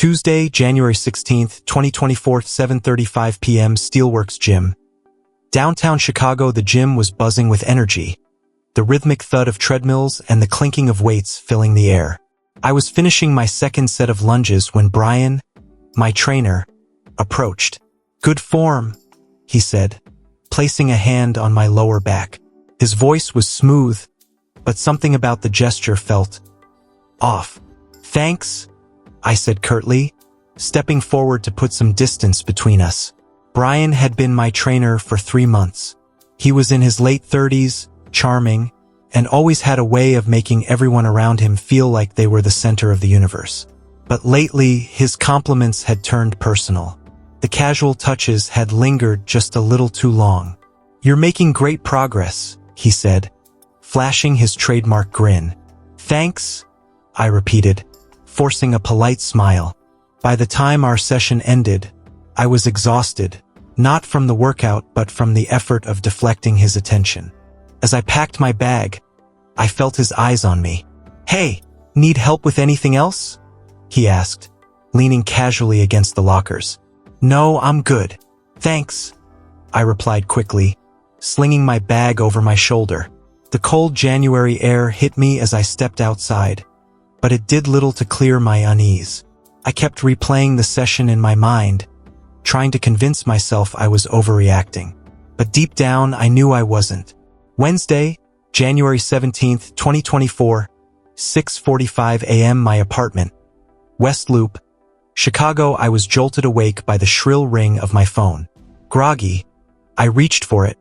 Tuesday, January 16th, 2024, 7:35 p.m. Steelworks Gym. Downtown Chicago, the gym was buzzing with energy, the rhythmic thud of treadmills and the clinking of weights filling the air. I was finishing my second set of lunges when Brian, my trainer, approached. "Good form," he said, placing a hand on my lower back. His voice was smooth, but something about the gesture felt off. "Thanks," I said curtly, stepping forward to put some distance between us. Brian had been my trainer for 3 months. He was in his late 30s, charming, and always had a way of making everyone around him feel like they were the center of the universe. But lately, his compliments had turned personal. The casual touches had lingered just a little too long. "You're making great progress," he said, flashing his trademark grin. "Thanks," I repeated, forcing a polite smile. By the time our session ended, I was exhausted, not from the workout but from the effort of deflecting his attention. As I packed my bag, I felt his eyes on me. "Hey, need help with anything else?" he asked, leaning casually against the lockers. "No, I'm good. Thanks," I replied quickly, slinging my bag over my shoulder. The cold January air hit me as I stepped outside, but it did little to clear my unease. I kept replaying the session in my mind, trying to convince myself I was overreacting. But deep down, I knew I wasn't. Wednesday, January 17th, 2024, 6:45 a.m. My apartment, West Loop, Chicago. I was jolted awake by the shrill ring of my phone. Groggy, I reached for it,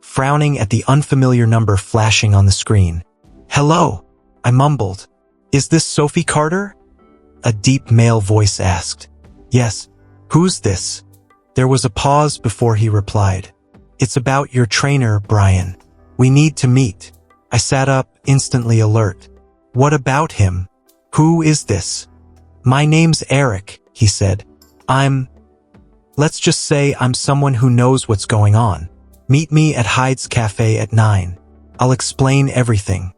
frowning at the unfamiliar number flashing on the screen. "Hello," I mumbled. "Is this Sophie Carter?" A deep male voice asked. "Yes. Who's this?" There was a pause before he replied. "It's about your trainer, Brian. We need to meet." I sat up, instantly alert. "What about him? Who is this?" "My name's Eric," he said. Let's just say I'm someone who knows what's going on. Meet me at Hyde's Cafe at 9. I'll explain everything."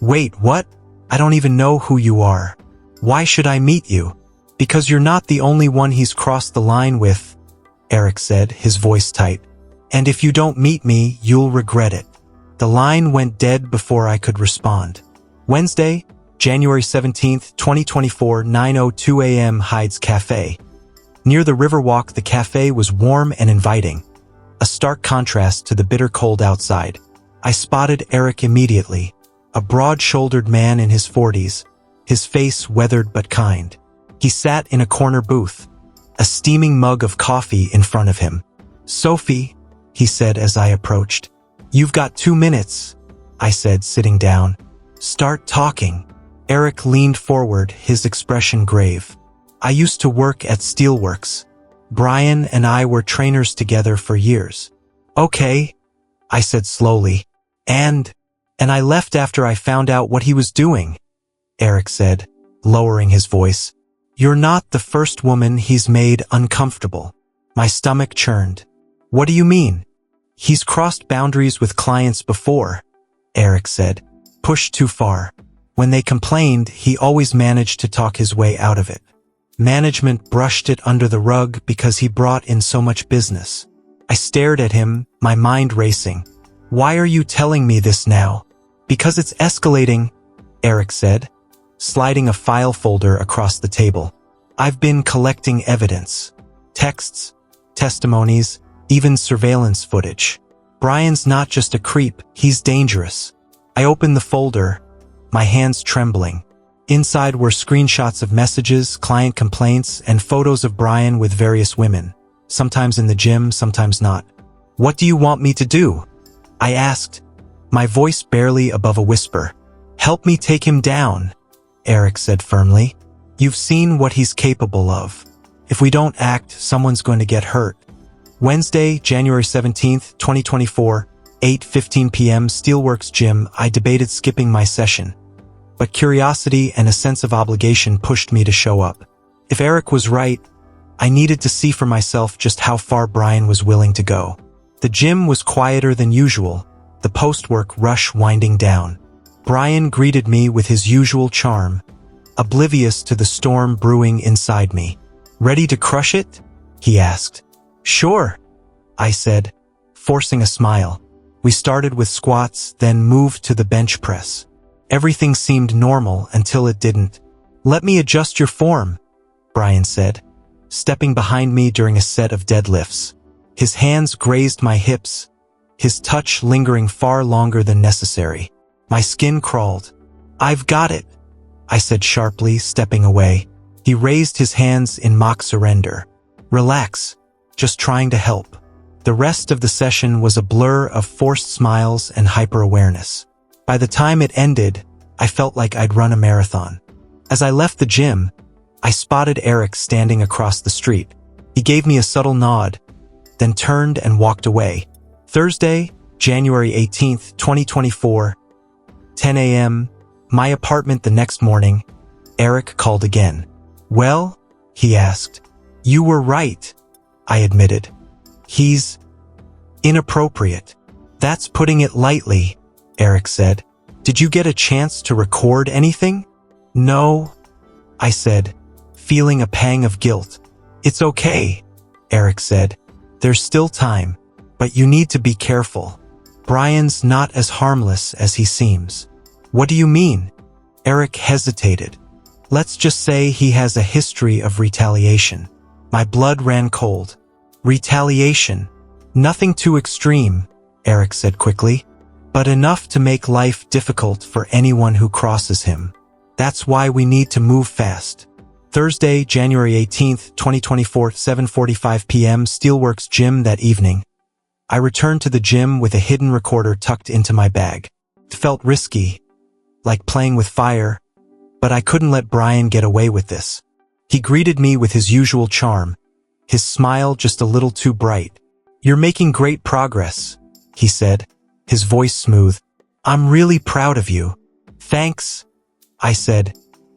"Wait, what? I don't even know who you are. Why should I meet you?" "Because you're not the only one he's crossed the line with," Eric said, his voice tight. "And if you don't meet me, you'll regret it." The line went dead before I could respond. Wednesday, January 17th, 2024, 9:02 a.m. Hyde's Cafe. Near the Riverwalk, the cafe was warm and inviting, a stark contrast to the bitter cold outside. I spotted Eric immediately, a broad-shouldered man in his 40s, his face weathered but kind. He sat in a corner booth, a steaming mug of coffee in front of him. "Sophie," he said as I approached. "You've got 2 minutes," I said, sitting down. "Start talking." Eric leaned forward, his expression grave. "I used to work at Steelworks. Brian and I were trainers together for years." "Okay," I said slowly. And I left after I found out what he was doing," Eric said, lowering his voice. "You're not the first woman he's made uncomfortable." My stomach churned. "What do you mean?" "He's crossed boundaries with clients before," Eric said. "Pushed too far. When they complained, he always managed to talk his way out of it. Management brushed it under the rug because he brought in so much business." I stared at him, my mind racing. "Why are you telling me this now?" "Because it's escalating," Eric said, sliding a file folder across the table. "I've been collecting evidence. Texts, testimonies, even surveillance footage. Brian's not just a creep, he's dangerous." I opened the folder, my hands trembling. Inside were screenshots of messages, client complaints, and photos of Brian with various women, sometimes in the gym, sometimes not. "What do you want me to do?" I asked, my voice barely above a whisper. "Help me take him down," Eric said firmly. "You've seen what he's capable of. If we don't act, someone's going to get hurt." Wednesday, January 17th, 2024, 8:15 p.m. Steelworks Gym. I debated skipping my session, but curiosity and a sense of obligation pushed me to show up. If Eric was right, I needed to see for myself just how far Brian was willing to go. The gym was quieter than usual, the post-work rush winding down. Brian greeted me with his usual charm, oblivious to the storm brewing inside me. "Ready to crush it?" he asked. "Sure," I said, forcing a smile. We started with squats, then moved to the bench press. Everything seemed normal until it didn't. "Let me adjust your form," Brian said, stepping behind me during a set of deadlifts. His hands grazed my hips, his touch lingering far longer than necessary. My skin crawled. "I've got it," I said sharply, stepping away. He raised his hands in mock surrender. "Relax, just trying to help." The rest of the session was a blur of forced smiles and hyper-awareness. By the time it ended, I felt like I'd run a marathon. As I left the gym, I spotted Eric standing across the street. He gave me a subtle nod, then turned and walked away. Thursday, January 18th, 2024, 10 a.m., my apartment the next morning. Eric called again. "Well?" he asked. "You were right," I admitted. "He's inappropriate." "That's putting it lightly," Eric said. "Did you get a chance to record anything?" "No," I said, feeling a pang of guilt. "It's okay," Eric said. "There's still time, but you need to be careful. Brian's not as harmless as he seems." "What do you mean?" Eric hesitated. "Let's just say he has a history of retaliation." My blood ran cold. "Retaliation? Nothing too extreme," Eric said quickly, "but enough to make life difficult for anyone who crosses him. That's why we need to move fast." Thursday, January 18th, 2024, 7:45 p.m. Steelworks Gym. That evening, I returned to the gym with a hidden recorder tucked into my bag. It felt risky, like playing with fire, but I couldn't let Brian get away with this. He greeted me with his usual charm, his smile just a little too bright. "You're making great progress," he said, his voice smooth. "I'm really proud of you." "Thanks," I said,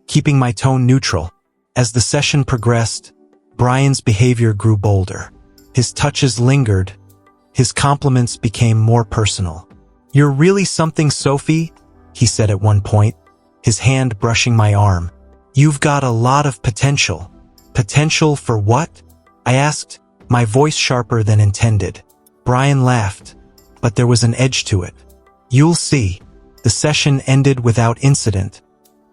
keeping my tone neutral. As the session progressed, Brian's behavior grew bolder. His touches lingered. His compliments became more personal. "You're really something, Sophie," he said at one point, his hand brushing my arm. "You've got a lot of potential." "Potential for what?" I asked, my voice sharper than intended. Brian laughed, but there was an edge to it. "You'll see." The session ended without incident,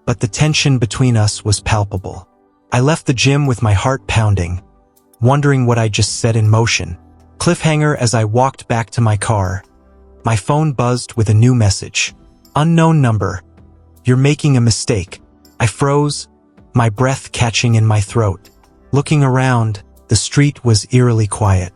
but the tension between us was palpable. I left the gym with my heart pounding, wondering what I just set in motion. Cliffhanger. As I walked back to my car, my phone buzzed with a new message. "Unknown number. You're making a mistake." I froze, my breath catching in my throat. Looking around, the street was eerily quiet.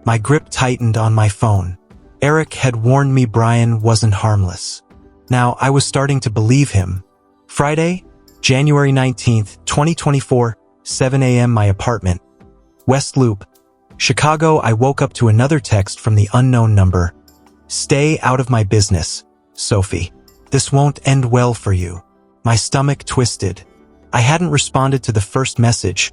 My grip tightened on my phone. Eric had warned me Brian wasn't harmless. Now I was starting to believe him. Friday, January 19th, 2024, 7 a.m. My apartment, West Loop, Chicago. I woke up to another text from the unknown number. "Stay out of my business, Sophie. This won't end well for you." My stomach twisted. I hadn't responded to the first message,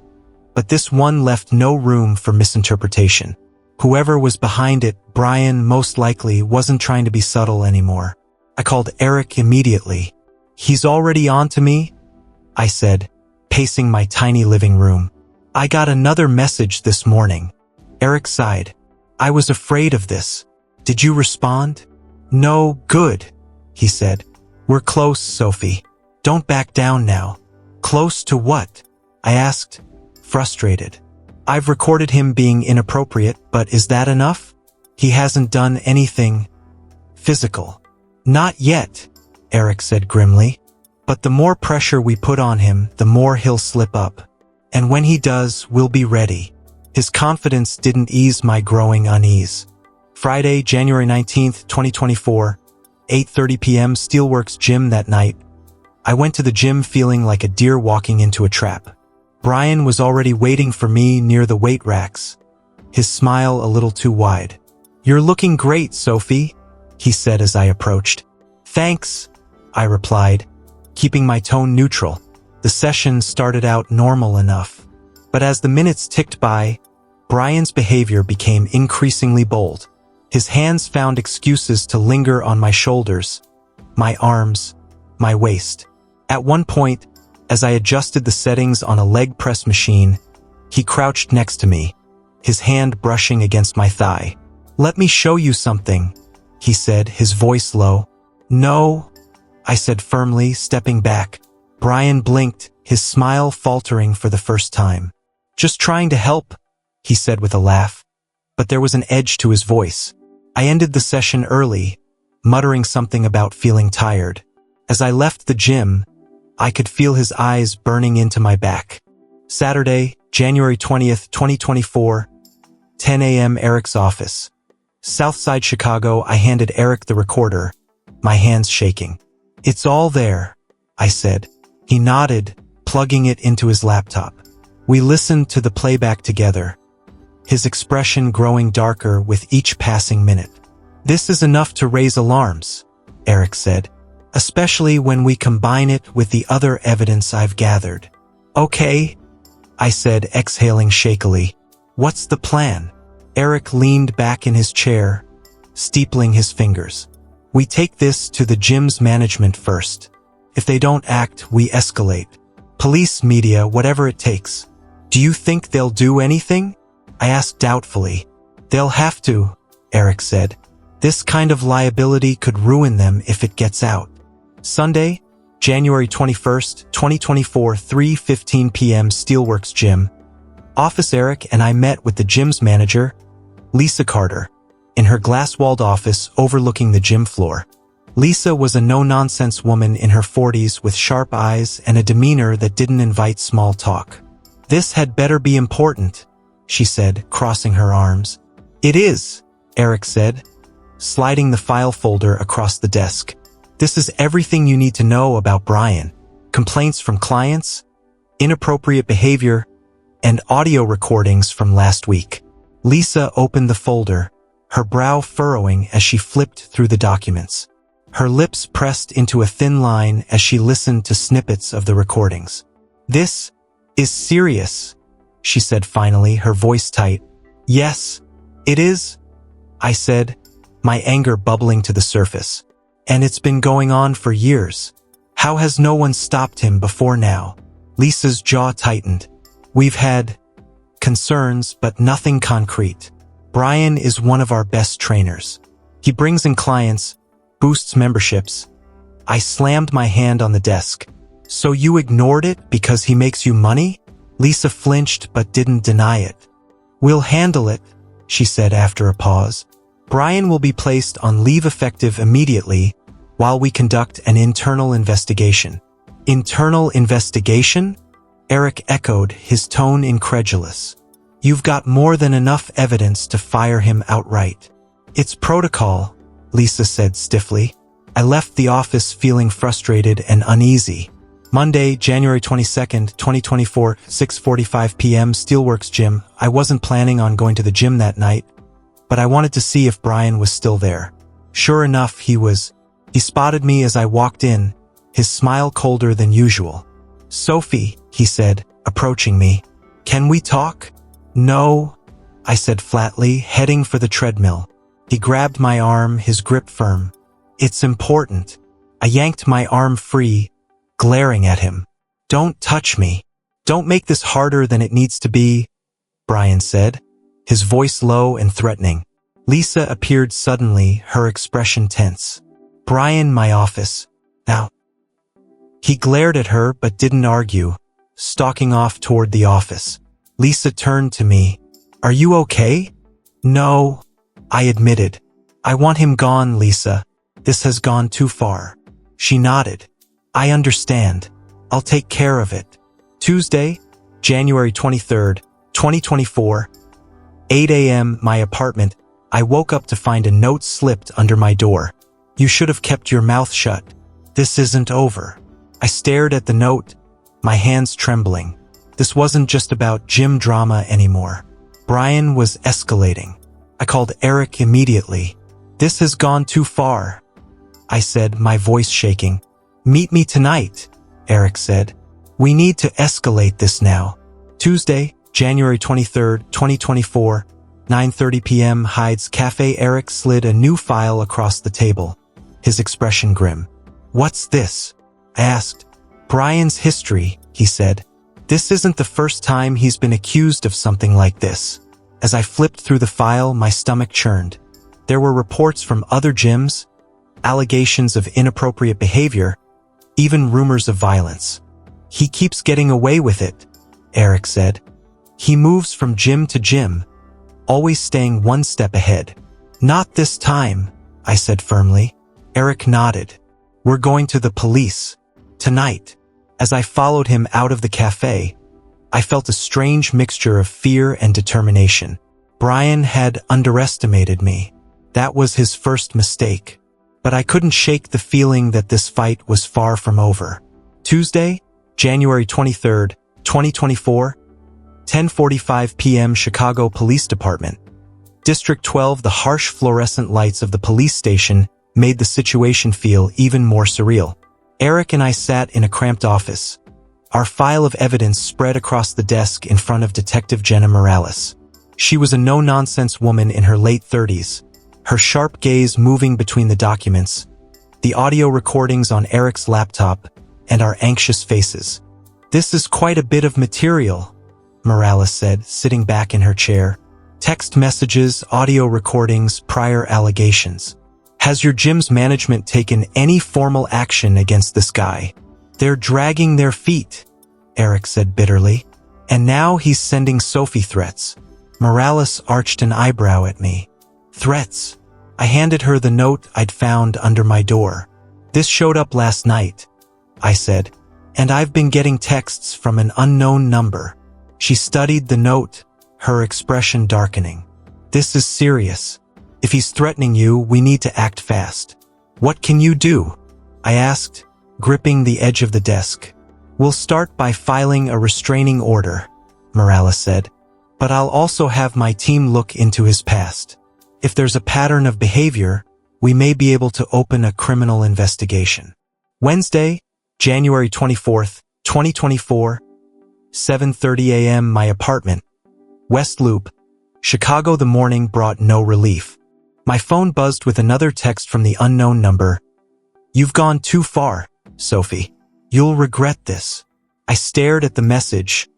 but this one left no room for misinterpretation. Whoever was behind it, Brian, most likely wasn't trying to be subtle anymore. I called Eric immediately. "He's already on to me?" I said, pacing my tiny living room. "I got another message this morning." Eric sighed. "I was afraid of this. Did you respond?" "No, good," he said. "We're close, Sophie. Don't back down now." "Close to what?" I asked, frustrated. "I've recorded him being inappropriate, but is that enough? He hasn't done anything physical." "Not yet," Eric said grimly. "But the more pressure we put on him, the more he'll slip up. And when he does, we'll be ready." His confidence didn't ease my growing unease. Friday, January 19th, 2024, 8:30 p.m. Steelworks Gym. That night, I went to the gym feeling like a deer walking into a trap. Brian was already waiting for me near the weight racks, his smile a little too wide. "You're looking great, Sophie," he said as I approached. "Thanks," I replied, keeping my tone neutral. The session started out normal enough, but as the minutes ticked by, Brian's behavior became increasingly bold. His hands found excuses to linger on my shoulders, my arms, my waist. At one point, As I adjusted the settings on a leg press machine, he crouched next to me, his hand brushing against my thigh. "Let me show you something," he said, his voice low. "No," I said firmly, stepping back. Brian blinked, his smile faltering for the first time. "Just trying to help," he said with a laugh. But there was an edge to his voice. I ended the session early, muttering something about feeling tired. As I left the gym, I could feel his eyes burning into my back. Saturday, January 20th, 2024, 10 a.m. Eric's office. Southside Chicago. I handed Eric the recorder, my hands shaking. "It's all there," I said. He nodded, plugging it into his laptop. We listened to the playback together, his expression growing darker with each passing minute. "This is enough to raise alarms," Eric said, "especially when we combine it with the other evidence I've gathered." "Okay," I said, exhaling shakily. "What's the plan?" Eric leaned back in his chair, steepling his fingers. "We take this to the gym's management first. If they don't act, we escalate. Police, media, whatever it takes." "Do you think they'll do anything?" I asked doubtfully. "They'll have to," Eric said. "This kind of liability could ruin them if it gets out." Sunday, January 21st, 2024, 3:15 p.m. Steelworks Gym. Office. Eric and I met with the gym's manager, Lisa Carter, in her glass-walled office overlooking the gym floor. Lisa was a no-nonsense woman in her 40s with sharp eyes and a demeanor that didn't invite small talk. "This had better be important," she said, crossing her arms. "It is," Eric said, sliding the file folder across the desk. "This is everything you need to know about Brian. Complaints from clients, inappropriate behavior, and audio recordings from last week." Lisa opened the folder, her brow furrowing as she flipped through the documents. Her lips pressed into a thin line as she listened to snippets of the recordings. "This is serious," she said finally, her voice tight. "Yes, it is," I said, my anger bubbling to the surface. "And it's been going on for years. How has no one stopped him before now?" Lisa's jaw tightened. "We've had concerns, but nothing concrete. Brian is one of our best trainers. He brings in clients, boosts memberships." I slammed my hand on the desk. "So you ignored it because he makes you money?" Lisa flinched but didn't deny it. "We'll handle it," she said after a pause. "Brian will be placed on leave effective immediately while we conduct an internal investigation." "Internal investigation?" Eric echoed, his tone incredulous. "You've got more than enough evidence to fire him outright." "It's protocol," Lisa said stiffly. I left the office feeling frustrated and uneasy. Monday, January 22nd, 2024, 6:45 p.m. Steelworks Gym. I wasn't planning on going to the gym that night, but I wanted to see if Brian was still there. Sure enough, he was. He spotted me as I walked in, his smile colder than usual. "Sophie," he said, approaching me. "Can we talk?" "No," I said flatly, heading for the treadmill. He grabbed my arm, his grip firm. "It's important." I yanked my arm free, glaring at him. "Don't touch me. Don't make this harder than it needs to be," Brian said, his voice low and threatening. Lisa appeared suddenly, her expression tense. "Brian, my office. Now." He glared at her but didn't argue, stalking off toward the office. Lisa turned to me. "Are you okay?" "No," I admitted. "I want him gone, Lisa. This has gone too far." She nodded. "I understand. I'll take care of it." Tuesday, January 23rd, 2024, 8 a.m. My apartment. I woke up to find a note slipped under my door. "You should have kept your mouth shut. This isn't over." I stared at the note, my hands trembling. This wasn't just about gym drama anymore. Brian was escalating. I called Eric immediately. "This has gone too far," I said, my voice shaking. "Meet me tonight," Eric said. "We need to escalate this now." Tuesday, January 23rd, 2024, 9:30 p.m. Hyde's Cafe. Eric slid a new file across the table, his expression grim. "What's this?" I asked. Brian's history, he said. This isn't the first time he's been accused of something like this. As I flipped through the file, my stomach churned. There were reports from other gyms, allegations of inappropriate behavior, even rumors of violence. He keeps getting away with it, Eric said. He moves from gym to gym, always staying one step ahead. Not this time, I said firmly. Eric nodded. We're going to the police. Tonight. As I followed him out of the cafe, I felt a strange mixture of fear and determination. Brian had underestimated me. That was his first mistake. But I couldn't shake the feeling that this fight was far from over. Tuesday, January 23rd, 2024, 10:45 p.m. Chicago Police Department. District 12. The harsh fluorescent lights of the police station made the situation feel even more surreal. Eric and I sat in a cramped office. Our file of evidence spread across the desk in front of Detective Jenna Morales. She was a no-nonsense woman in her late 30s, her sharp gaze moving between the documents, the audio recordings on Eric's laptop, and our anxious faces. This is quite a bit of material, Morales said, sitting back in her chair. Text messages, audio recordings, prior allegations. Has your gym's management taken any formal action against this guy? They're dragging their feet, Eric said bitterly. And now he's sending Sophie threats. Morales arched an eyebrow at me. Threats. I handed her the note I'd found under my door. This showed up last night, I said, and I've been getting texts from an unknown number. She studied the note, her expression darkening. This is serious. If he's threatening you, we need to act fast. What can you do? I asked, gripping the edge of the desk. We'll start by filing a restraining order, Morales said. But I'll also have my team look into his past. If there's a pattern of behavior, we may be able to open a criminal investigation. Wednesday, January 24th, 2024, 7:30 a.m. My apartment, West Loop, Chicago. The morning brought no relief. My phone buzzed with another text from the unknown number. You've gone too far, Sophie. You'll regret this. I stared at the message,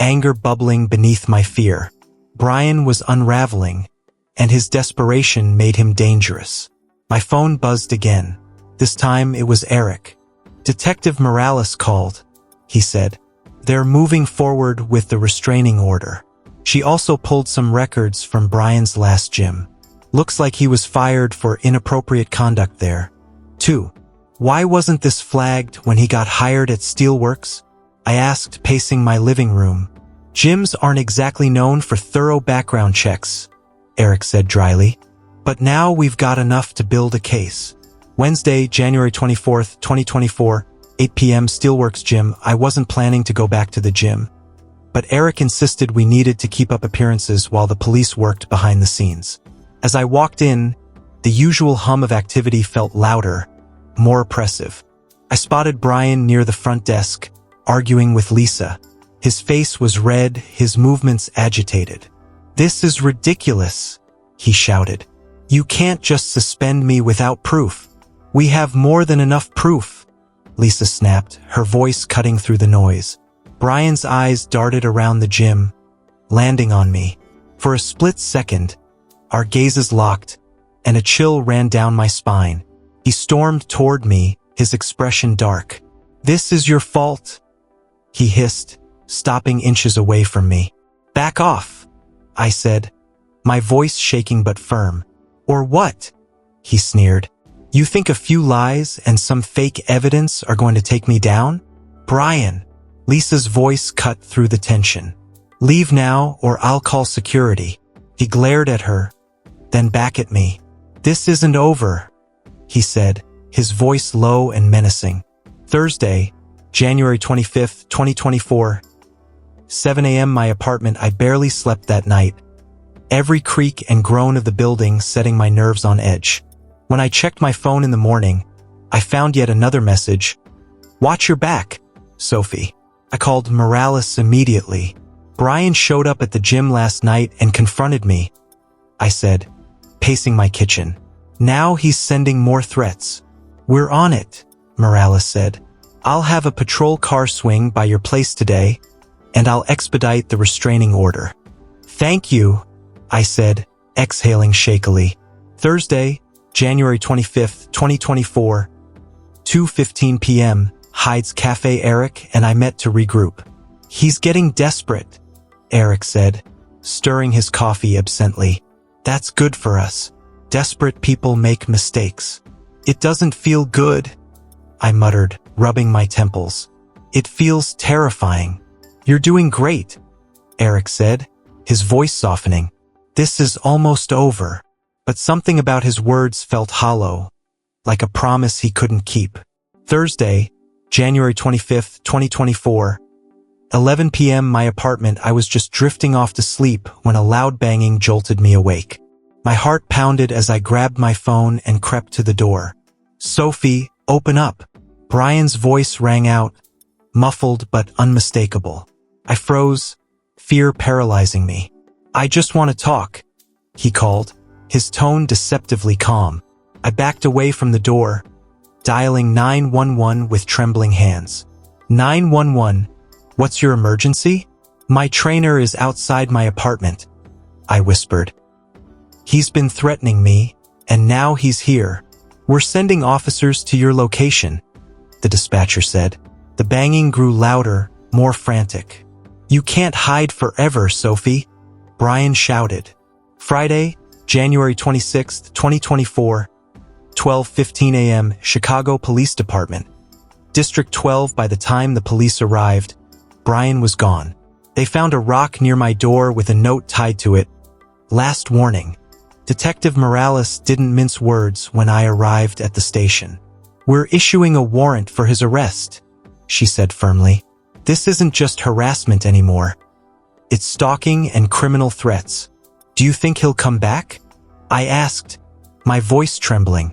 anger bubbling beneath my fear. Brian was unraveling, and his desperation made him dangerous. My phone buzzed again. This time it was Eric. Detective Morales called, he said. They're moving forward with the restraining order. She also pulled some records from Brian's last gym. Looks like he was fired for inappropriate conduct there. 2. Why wasn't this flagged when he got hired at Steelworks? I asked, pacing my living room. Gyms aren't exactly known for thorough background checks, Eric said dryly. But now we've got enough to build a case. Wednesday, January 24th, 2024, 8 p.m. Steelworks gym. I wasn't planning to go back to the gym, but Eric insisted we needed to keep up appearances while the police worked behind the scenes. As I walked in, the usual hum of activity felt louder, more oppressive. I spotted Brian near the front desk, arguing with Lisa. His face was red, his movements agitated. This is ridiculous, he shouted. You can't just suspend me without proof. We have more than enough proof, Lisa snapped, her voice cutting through the noise. Brian's eyes darted around the gym, landing on me. For a split second, our gazes locked, and a chill ran down my spine. He stormed toward me, his expression dark. This is your fault, he hissed, stopping inches away from me. Back off, I said, my voice shaking but firm. Or what? He sneered. You think a few lies and some fake evidence are going to take me down? Brian, Lisa's voice cut through the tension. Leave now or I'll call security. He glared at her, then back at me. This isn't over, he said, his voice low and menacing. Thursday, January 25th, 2024, 7 a.m. My apartment. I barely slept that night, every creak and groan of the building setting my nerves on edge. When I checked my phone in the morning, I found yet another message. Watch your back, Sophie. I called Morales immediately. Brian showed up at the gym last night and confronted me, I said, pacing my kitchen. Now he's sending more threats. We're on it, Morales said. I'll have a patrol car swing by your place today, and I'll expedite the restraining order. Thank you, I said, exhaling shakily. Thursday, January 25th, 2024, 2:15 p.m., Hyde's Cafe. Eric and I met to regroup. He's getting desperate, Eric said, stirring his coffee absently. That's good for us. Desperate people make mistakes. It doesn't feel good, I muttered, rubbing my temples. It feels terrifying. You're doing great, Eric said, his voice softening. This is almost over. But something about his words felt hollow, like a promise he couldn't keep. Thursday, January 25th, 2024, 11 p.m. My apartment. I was just drifting off to sleep when a loud banging jolted me awake. My heart pounded as I grabbed my phone and crept to the door. Sophie, open up. Brian's voice rang out, muffled but unmistakable. I froze, fear paralyzing me. I just want to talk, he called, his tone deceptively calm. I backed away from the door, dialing 911 with trembling hands. 911, what's your emergency? My trainer is outside my apartment, I whispered. He's been threatening me, and now he's here. We're sending officers to your location, the dispatcher said. The banging grew louder, more frantic. You can't hide forever, Sophie, Brian shouted. Friday, January 26th, 2024, 12:15 a.m., Chicago Police Department. District 12. By the time the police arrived, Brian was gone. They found a rock near my door with a note tied to it. Last warning. Detective Morales didn't mince words when I arrived at the station. We're issuing a warrant for his arrest, she said firmly. This isn't just harassment anymore. It's stalking and criminal threats. Do you think he'll come back? I asked, my voice trembling.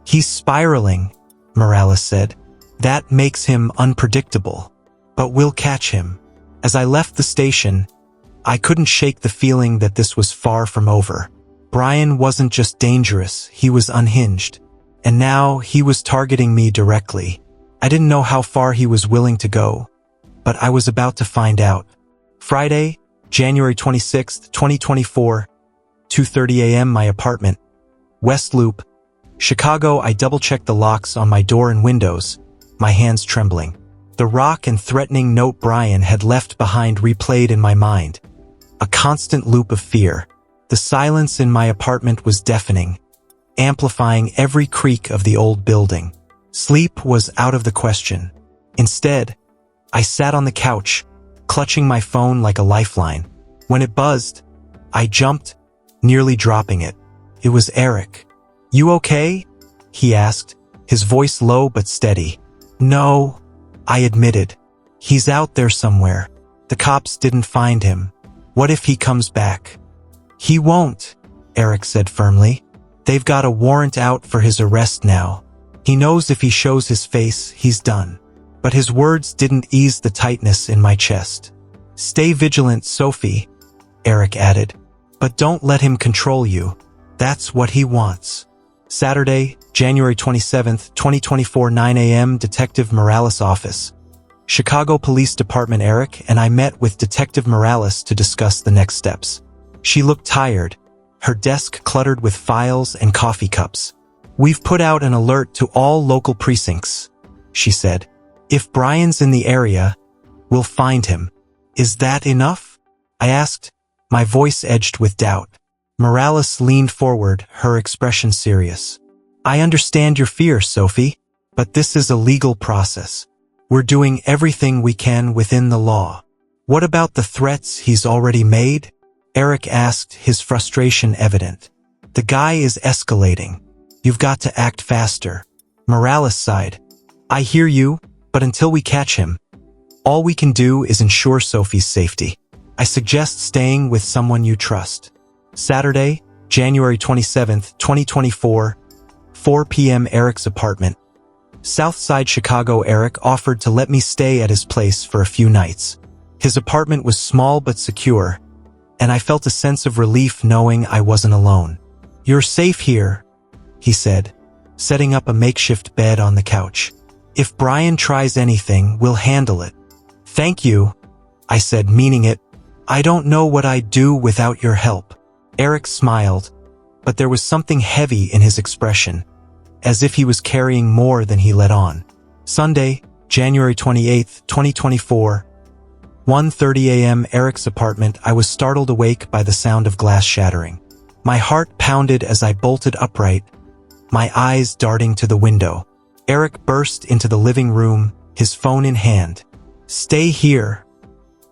He's spiraling, Morales said. That makes him unpredictable. But we'll catch him. As I left the station, I couldn't shake the feeling that this was far from over. Brian wasn't just dangerous, he was unhinged. And now he was targeting me directly. I didn't know how far he was willing to go, but I was about to find out. Friday, January 26th, 2024, 2:30 a.m. My apartment, West Loop, Chicago. I double-checked the locks on my door and windows, my hands trembling. The rock and threatening note Brian had left behind replayed in my mind. A constant loop of fear. The silence in my apartment was deafening, amplifying every creak of the old building. Sleep was out of the question. Instead, I sat on the couch, clutching my phone like a lifeline. When it buzzed, I jumped, nearly dropping it. It was Eric. You okay? He asked, his voice low but steady. No, I admitted. He's out there somewhere. The cops didn't find him. What if he comes back? He won't, Eric said firmly. They've got a warrant out for his arrest now. He knows if he shows his face, he's done. But his words didn't ease the tightness in my chest. Stay vigilant, Sophie, Eric added. But don't let him control you. That's what he wants. Saturday, January 27th, 2024, 9 a.m. Detective Morales' office. Chicago Police Department. Eric and I met with Detective Morales to discuss the next steps. She looked tired, her desk cluttered with files and coffee cups. We've put out an alert to all local precincts, she said. If Brian's in the area, we'll find him. Is that enough? I asked, my voice edged with doubt. Morales leaned forward, her expression serious. I understand your fear, Sophie, but this is a legal process. We're doing everything we can within the law. What about the threats he's already made? Eric asked, his frustration evident. The guy is escalating. You've got to act faster. Morales sighed. I hear you, but until we catch him, all we can do is ensure Sophie's safety. I suggest staying with someone you trust. Saturday, January 27th, 2024, 4 p.m. Eric's apartment. Southside Chicago. Eric offered to let me stay at his place for a few nights. His apartment was small but secure, and I felt a sense of relief knowing I wasn't alone. You're safe here, he said, setting up a makeshift bed on the couch. If Brian tries anything, we'll handle it. Thank you, I said, meaning it. I don't know what I'd do without your help. Eric smiled, but there was something heavy in his expression, as if he was carrying more than he let on. Sunday, January 28, 2024, 1:30 a.m. Eric's apartment. I was startled awake by the sound of glass shattering. My heart pounded as I bolted upright, my eyes darting to the window. Eric burst into the living room, his phone in hand. "Stay here,"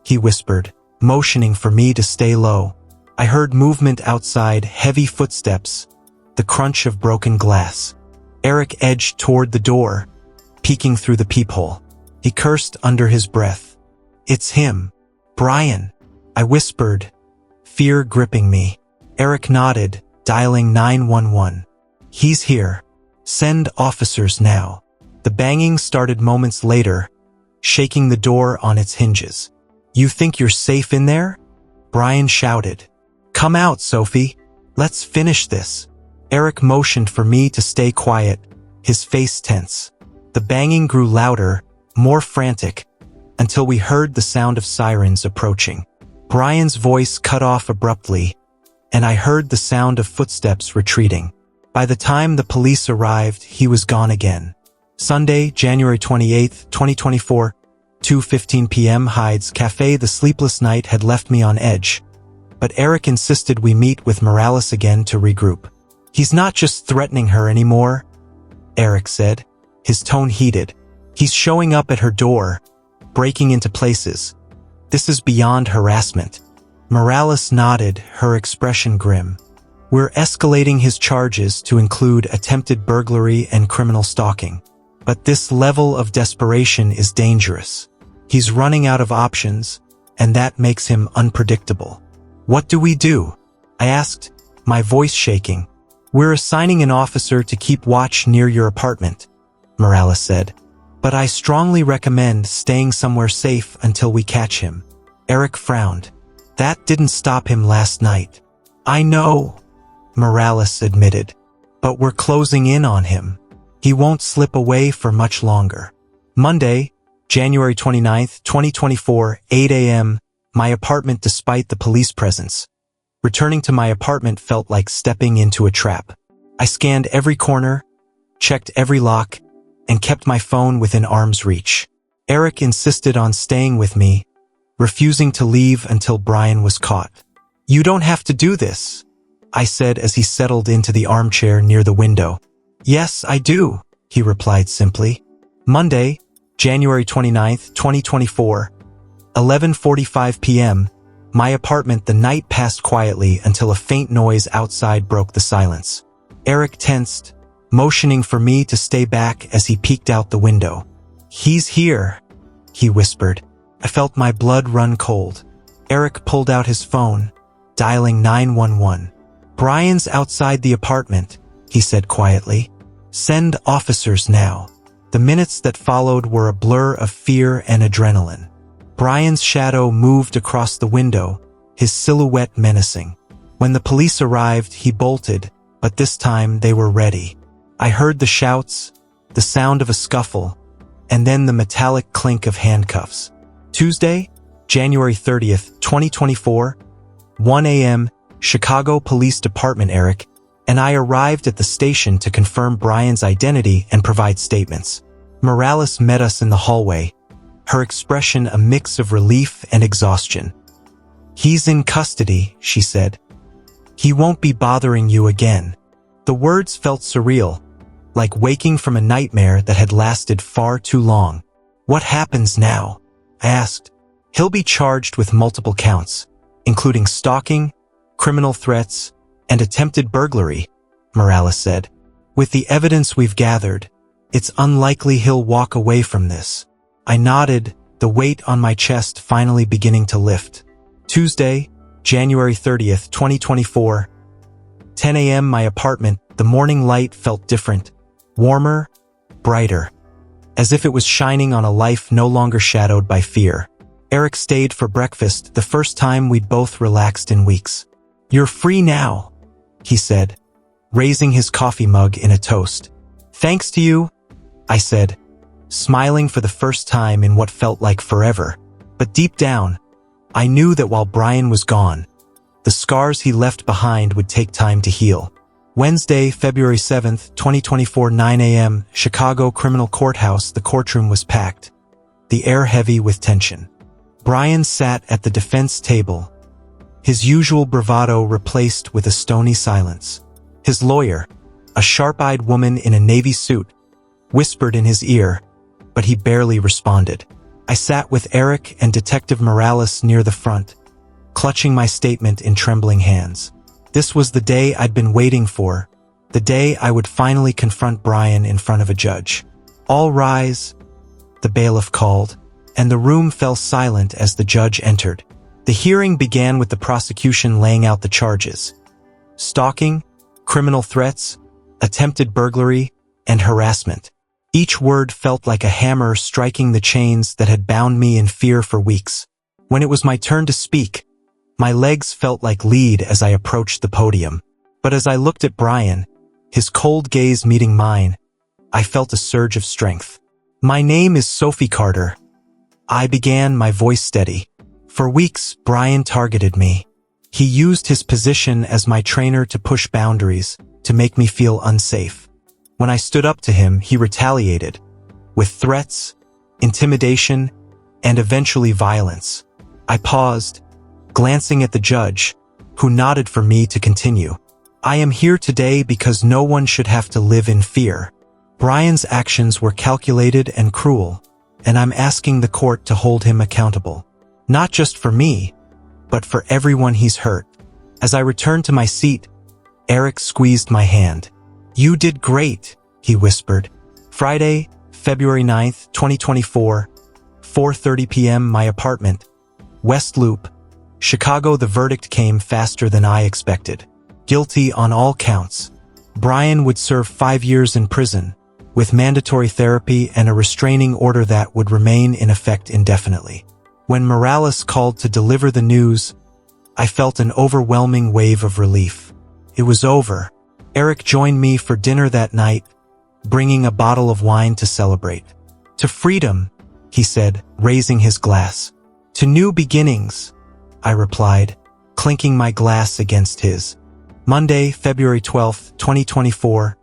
he whispered, motioning for me to stay low. I heard movement outside, heavy footsteps, the crunch of broken glass. Eric edged toward the door, peeking through the peephole. He cursed under his breath. "It's him, Brian," I whispered, fear gripping me. Eric nodded, dialing 911. "He's here. Send officers now." The banging started moments later, shaking the door on its hinges. "You think you're safe in there?" Brian shouted. "Come out, Sophie. Let's finish this." Eric motioned for me to stay quiet, his face tense. The banging grew louder, more frantic, until we heard the sound of sirens approaching. Brian's voice cut off abruptly, and I heard the sound of footsteps retreating. By the time the police arrived, he was gone again. Sunday, January 28, 2024, 2:15 p.m. Hyde's Cafe. The sleepless night had left me on edge, but Eric insisted we meet with Morales again to regroup. "He's not just threatening her anymore," Eric said, his tone heated. "He's showing up at her door, breaking into places. This is beyond harassment." Morales nodded, her expression grim. "We're escalating his charges to include attempted burglary and criminal stalking. But this level of desperation is dangerous. He's running out of options, and that makes him unpredictable." "What do we do?" I asked, my voice shaking. "We're assigning an officer to keep watch near your apartment," Morales said. "But I strongly recommend staying somewhere safe until we catch him." Eric frowned. "That didn't stop him last night." "I know," Morales admitted, "but we're closing in on him. He won't slip away for much longer." Monday, January 29, 2024, 8 a.m., my apartment. Despite the police presence, returning to my apartment felt like stepping into a trap. I scanned every corner, checked every lock, and kept my phone within arm's reach. Eric insisted on staying with me, refusing to leave until Brian was caught. "You don't have to do this," I said as he settled into the armchair near the window. "Yes, I do," he replied simply. Monday, January 29, 2024, 11:45 p.m., my apartment. The night passed quietly until a faint noise outside broke the silence. Eric tensed, motioning for me to stay back as he peeked out the window. "He's here," he whispered. I felt my blood run cold. Eric pulled out his phone, dialing 911. "Brian's outside the apartment," he said quietly. "Send officers now." The minutes that followed were a blur of fear and adrenaline. Brian's shadow moved across the window, his silhouette menacing. When the police arrived, he bolted, but this time they were ready. I heard the shouts, the sound of a scuffle, and then the metallic clink of handcuffs. Tuesday, January 30th, 2024, 1 a.m., Chicago Police Department. Eric and I arrived at the station to confirm Brian's identity and provide statements. Morales met us in the hallway, her expression a mix of relief and exhaustion. "He's in custody," she said. "He won't be bothering you again." The words felt surreal, like waking from a nightmare that had lasted far too long. "What happens now?" I asked. "He'll be charged with multiple counts, including stalking, criminal threats, and attempted burglary," Morales said. "With the evidence we've gathered, it's unlikely he'll walk away from this." I nodded, the weight on my chest finally beginning to lift. Tuesday, January 30th, 2024, 10 a.m. My apartment. The morning light felt different, warmer, brighter, as if it was shining on a life no longer shadowed by fear. Eric stayed for breakfast, the first time we'd both relaxed in weeks. "You're free now," he said, raising his coffee mug in a toast. "Thanks to you," I said, smiling for the first time in what felt like forever. But deep down, I knew that while Brian was gone, the scars he left behind would take time to heal. Wednesday, February 7th, 2024, 9 a.m., Chicago Criminal Courthouse. The courtroom was packed, the air heavy with tension. Brian sat at the defense table, his usual bravado replaced with a stony silence. His lawyer, a sharp-eyed woman in a navy suit, whispered in his ear, but he barely responded. I sat with Eric and Detective Morales near the front, clutching my statement in trembling hands. This was the day I'd been waiting for, the day I would finally confront Brian in front of a judge. All rise, the bailiff called, and the room fell silent as the judge entered. The hearing began with the prosecution laying out the charges: stalking, criminal threats, attempted burglary, and harassment. Each word felt like a hammer striking the chains that had bound me in fear for weeks. When it was my turn to speak, my legs felt like lead as I approached the podium. But as I looked at Brian, his cold gaze meeting mine, I felt a surge of strength. My name is Sophie Carter. I began, my voice steady. For weeks, Brian targeted me. He used his position as my trainer to push boundaries, to make me feel unsafe. When I stood up to him, he retaliated, with threats, intimidation, and eventually violence. I paused, glancing at the judge, who nodded for me to continue. I am here today because no one should have to live in fear. Brian's actions were calculated and cruel, and I'm asking the court to hold him accountable. Not just for me, but for everyone he's hurt. As I returned to my seat, Eric squeezed my hand. You did great, he whispered. Friday, February 9th, 2024, 4:30 p.m. My apartment, West Loop, Chicago. The verdict came faster than I expected. Guilty on all counts. Brian would serve 5 years in prison, with mandatory therapy and a restraining order that would remain in effect indefinitely. When Morales called to deliver the news, I felt an overwhelming wave of relief. It was over. Eric joined me for dinner that night, bringing a bottle of wine to celebrate. To freedom, he said, raising his glass. To new beginnings, I replied, clinking my glass against his. Monday, February 12th, 2024,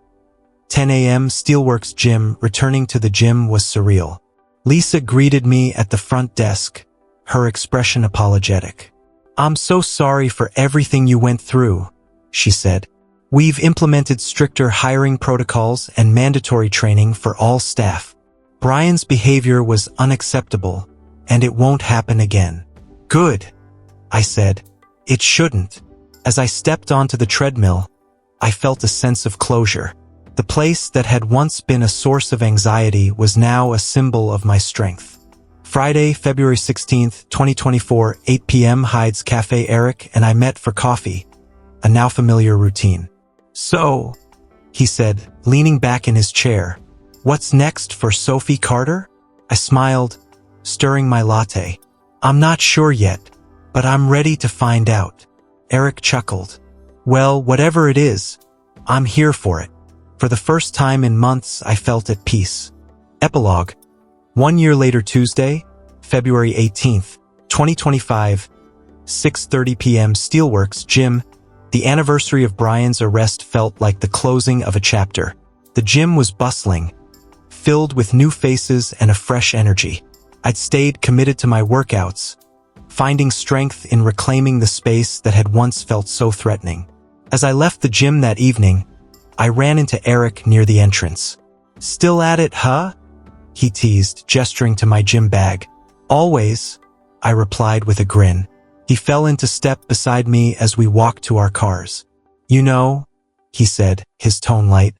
10 a.m. Steelworks Gym. Returning to the gym was surreal. Lisa greeted me at the front desk, her expression apologetic. I'm so sorry for everything you went through, she said. We've implemented stricter hiring protocols and mandatory training for all staff. Brian's behavior was unacceptable, and it won't happen again. Good, I said. It shouldn't. As I stepped onto the treadmill, I felt a sense of closure. The place that had once been a source of anxiety was now a symbol of my strength. Friday, February 16th, 2024, 8 p.m. Hyde's Cafe. Eric and I met for coffee, a now familiar routine. So, he said, leaning back in his chair, what's next for Sophie Carter? I smiled, stirring my latte. I'm not sure yet, but I'm ready to find out. Eric chuckled. Well, whatever it is, I'm here for it. For the first time in months, I felt at peace. Epilogue. 1 year later, Tuesday, February 18th, 2025, 6:30 p.m. Steelworks Gym. The anniversary of Brian's arrest felt like the closing of a chapter. The gym was bustling, filled with new faces and a fresh energy. I'd stayed committed to my workouts, finding strength in reclaiming the space that had once felt so threatening. As I left the gym that evening, I ran into Eric near the entrance. Still at it, huh? He teased, gesturing to my gym bag. Always, I replied with a grin. He fell into step beside me as we walked to our cars. You know, he said, his tone light,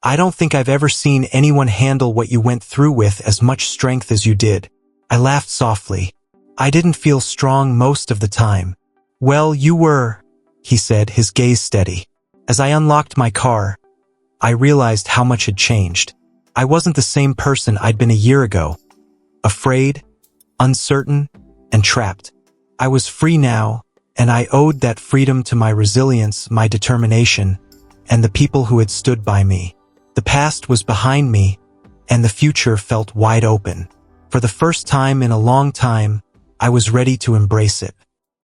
I don't think I've ever seen anyone handle what you went through with as much strength as you did. I laughed softly. I didn't feel strong most of the time. Well, you were, he said, his gaze steady. As I unlocked my car, I realized how much had changed. I wasn't the same person I'd been a year ago. Afraid, uncertain, and trapped. I was free now, and I owed that freedom to my resilience, my determination, and the people who had stood by me. The past was behind me, and the future felt wide open. For the first time in a long time, I was ready to embrace it.